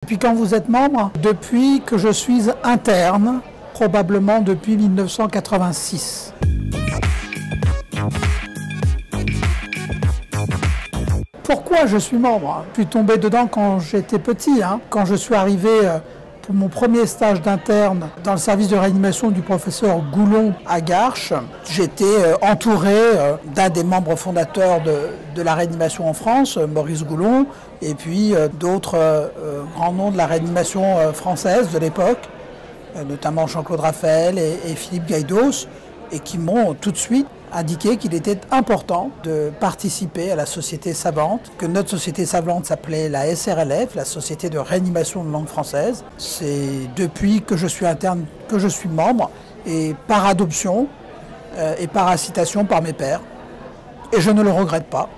Depuis quand vous êtes membre? Depuis que je suis interne, probablement depuis 1986. Pourquoi je suis membre? Je suis tombé dedans quand j'étais petit, quand je suis arrivé pour mon premier stage d'interne dans le service de réanimation du professeur Goulon à Garches. J'étais entouré d'un des membres fondateurs de la réanimation en France, Maurice Goulon, et puis d'autres grands noms de la réanimation française de l'époque, notamment Jean-Claude Raphael et Philippe Gaïdos, et qui m'ont tout de suite indiqué qu'il était important de participer à la société savante, que notre société savante s'appelait la SRLF, la Société de réanimation de langue française. C'est depuis que je suis interne que je suis membre, et par adoption et par incitation par mes pairs. Et je ne le regrette pas.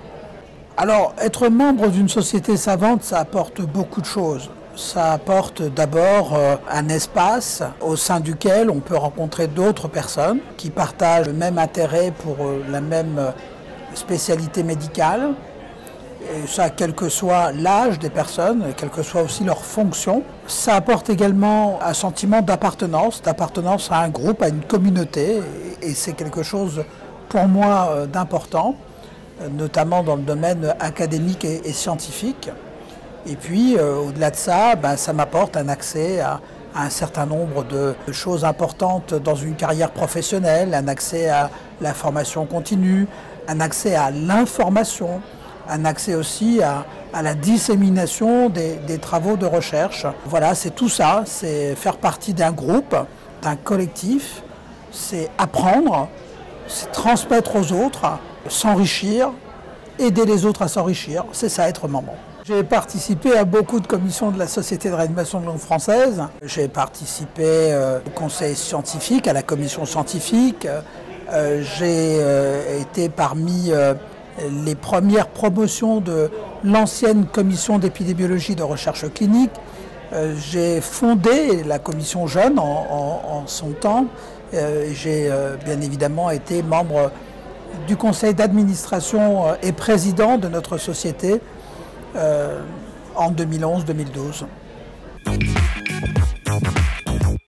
Alors, être membre d'une société savante, ça apporte beaucoup de choses. Ça apporte d'abord un espace au sein duquel on peut rencontrer d'autres personnes qui partagent le même intérêt pour la même spécialité médicale. Et ça, quel que soit l'âge des personnes, quelle que soit aussi leur fonction. Ça apporte également un sentiment d'appartenance à un groupe, à une communauté. Et c'est quelque chose pour moi d'important, notamment dans le domaine académique et scientifique. Et puis, au-delà de ça, ça m'apporte un accès à un certain nombre de choses importantes dans une carrière professionnelle, un accès à la formation continue, un accès à l'information, un accès aussi à la dissémination des travaux de recherche. Voilà, c'est tout ça, c'est faire partie d'un groupe, d'un collectif, c'est apprendre, c'est transmettre aux autres, s'enrichir, aider les autres à s'enrichir, c'est ça être membre. J'ai participé à beaucoup de commissions de la Société de réanimation de langue française. J'ai participé au conseil scientifique, à la commission scientifique. J'ai été parmi les premières promotions de l'ancienne commission d'épidémiologie de recherche clinique. J'ai fondé la commission jeune en son temps. J'ai bien évidemment été membre du conseil d'administration et président de notre société en 2011-2012.